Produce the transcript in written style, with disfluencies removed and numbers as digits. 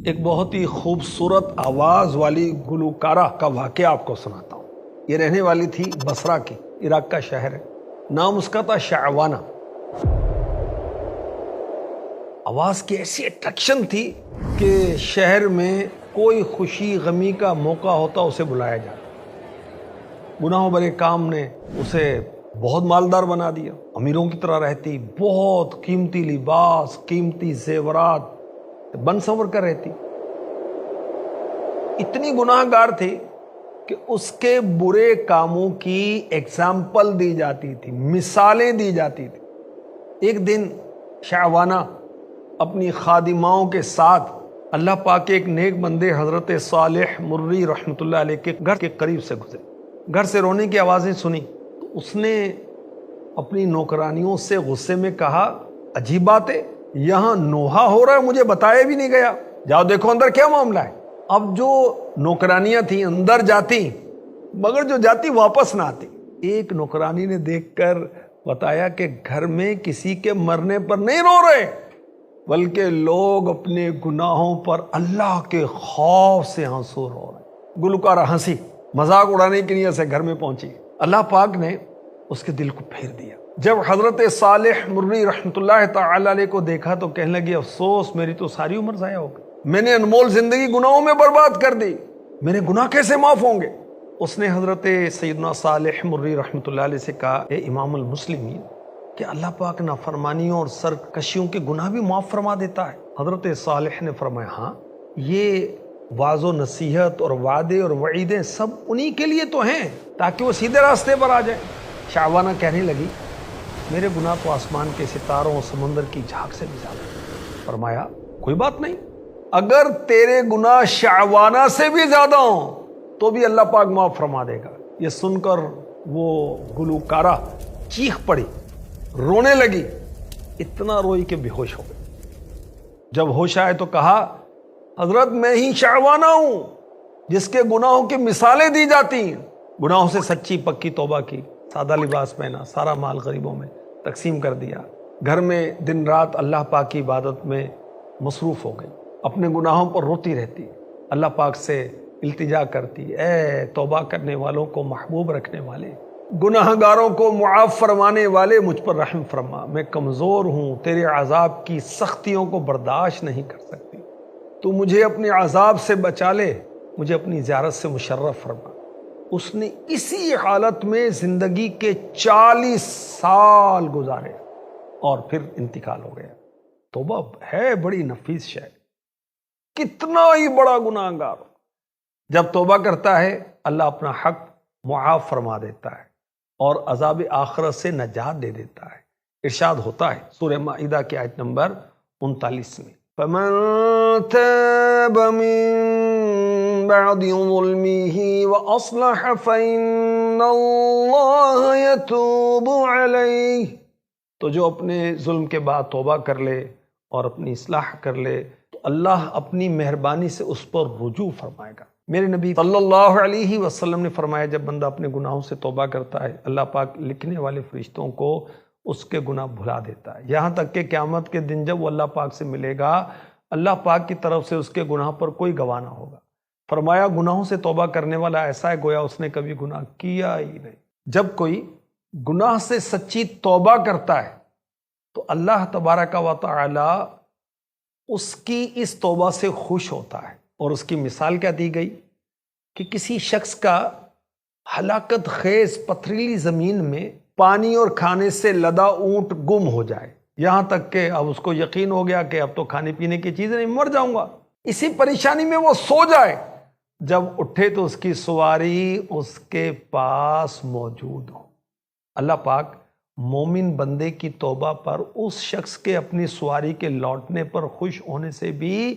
ایک بہت ہی خوبصورت آواز والی گلوکارہ کا واقعہ آپ کو سناتا ہوں۔ یہ رہنے والی تھی بصرہ کی، عراق کا شہر ہے، نام اس کا تھا شعوانہ۔ آواز کی ایسی اٹریکشن تھی کہ شہر میں کوئی خوشی غمی کا موقع ہوتا اسے بلایا جاتا۔ گناہوں بھرے کام نے اسے بہت مالدار بنا دیا، امیروں کی طرح رہتی، بہت قیمتی لباس، قیمتی زیورات بن سنور کر رہتی۔ اتنی گناہ گار تھی کہ اس کے برے کاموں کی ایگزامپل دی جاتی تھی، مثالیں دی جاتی تھی۔ ایک دن شعوانہ اپنی خادماؤں کے ساتھ اللہ پاک کے ایک نیک بندے حضرت صالح مری رحمۃ اللہ علیہ کے گھر کے قریب سے گزرے۔ گھر سے رونے کی آوازیں سنی تو اس نے اپنی نوکرانیوں سے غصے میں کہا، عجیب بات ہے، یہاں نوحہ ہو رہا ہے، مجھے بتایا بھی نہیں گیا، جاؤ دیکھو اندر کیا معاملہ ہے۔ اب جو نوکرانیاں تھیں اندر جاتی، مگر جو جاتی واپس نہ آتی۔ ایک نوکرانی نے دیکھ کر بتایا کہ گھر میں کسی کے مرنے پر نہیں رو رہے، بلکہ لوگ اپنے گناہوں پر اللہ کے خوف سے آنسو رو رہے۔ گلوکارہ ہنسی، مذاق اڑانے کی نیت سے گھر میں پہنچی۔ اللہ پاک نے اس کے دل کو پھیر دیا۔ جب حضرت صالح مری رحمۃ اللہ تعالی علیہ کو دیکھا تو کہنے لگی، افسوس، میری تو ساری عمر ضائع ہو گئی، میں نے انمول زندگی گناہوں میں برباد کر دی، میرے گناہ کیسے معاف ہوں گے؟ اس نے حضرت سیدنا صالح مری رحمۃ اللہ علیہ سے کہا، اے امام المسلمین، کہ اللہ پاک نافرمانیوں اور سرکشیوں کے گناہ بھی معاف فرما دیتا ہے؟ حضرت صالح نے فرمایا، ہاں، یہ واعظ و نصیحت اور وعدے اور وعیدیں سب انہی کے لیے تو ہیں تاکہ وہ سیدھے راستے پر آ جائیں۔ شعوانہ کہنے لگی، میرے گناہ تو آسمان کے ستاروں اور سمندر کی جھاگ سے بھی زیادہ ہیں۔ فرمایا، کوئی بات نہیں، اگر تیرے گناہ شعوانہ سے بھی زیادہ ہوں تو بھی اللہ پاک معاف فرما دے گا۔ یہ سن کر وہ گلوکارہ چیخ پڑی، رونے لگی، اتنا روئی کہ بے ہوش ہو گئی۔ جب ہوش آئے تو کہا، حضرت میں ہی شعوانہ ہوں جس کے گناہوں کی مثالیں دی جاتی ہیں۔ گناہوں سے سچی پکی توبہ کی، سادہ لباس پہنا، سارا مال غریبوں میں تقسیم کر دیا، گھر میں دن رات اللہ پاک کی عبادت میں مصروف ہو گئی، اپنے گناہوں پر روتی رہتی، اللہ پاک سے التجا کرتی، اے توبہ کرنے والوں کو محبوب رکھنے والے، گناہ گاروں کو معاف فرمانے والے، مجھ پر رحم فرما، میں کمزور ہوں، تیرے عذاب کی سختیوں کو برداشت نہیں کر سکتی، تو مجھے اپنے عذاب سے بچا لے، مجھے اپنی زیارت سے مشرف فرما۔ اس نے اسی حالت میں زندگی کے 40 سال گزارے اور پھر انتقال ہو گیا۔ توبہ ہے بڑی نفیس شے، کتنا ہی بڑا گناہ گار ہو، جب توبہ کرتا ہے اللہ اپنا حق معاف فرما دیتا ہے اور عذاب آخرت سے نجات دے دیتا ہے۔ ارشاد ہوتا ہے سورہ مائدہ کی آیت نمبر 39 میں، فَمَن تَابَ مِن بَعْدِ ظُلْمِهِ وَأَصْلَحَ فَإِنَّ اللَّهَ يَتُوبُ عَلَيْهِ، تو جو اپنے ظلم کے بعد توبہ کر لے اور اپنی اصلاح کر لے تو اللہ اپنی مہربانی سے اس پر رجوع فرمائے گا۔ میرے نبی صلی اللہ علیہ وسلم نے فرمایا، جب بندہ اپنے گناہوں سے توبہ کرتا ہے اللہ پاک لکھنے والے فرشتوں کو اس کے گناہ بھلا دیتا ہے، یہاں تک کہ قیامت کے دن جب وہ اللہ پاک سے ملے گا اللہ پاک کی طرف سے اس کے گناہ پر کوئی گواہ نہ ہوگا۔ فرمایا، گناہوں سے توبہ کرنے والا ایسا ہے گویا اس نے کبھی گناہ کیا ہی نہیں۔ جب کوئی گناہ سے سچی توبہ کرتا ہے تو اللہ تبارک و تعالی اس کی اس توبہ سے خوش ہوتا ہے، اور اس کی مثال کیا دی گئی کہ کسی شخص کا ہلاکت خیز پتھریلی زمین میں پانی اور کھانے سے لدا اونٹ گم ہو جائے، یہاں تک کہ اب اس کو یقین ہو گیا کہ اب تو کھانے پینے کی چیزیں نہیں، مر جاؤں گا، اسی پریشانی میں وہ سو جائے، جب اٹھے تو اس کی سواری اس کے پاس موجود ہو۔ اللہ پاک مومن بندے کی توبہ پر اس شخص کے اپنی سواری کے لوٹنے پر خوش ہونے سے بھی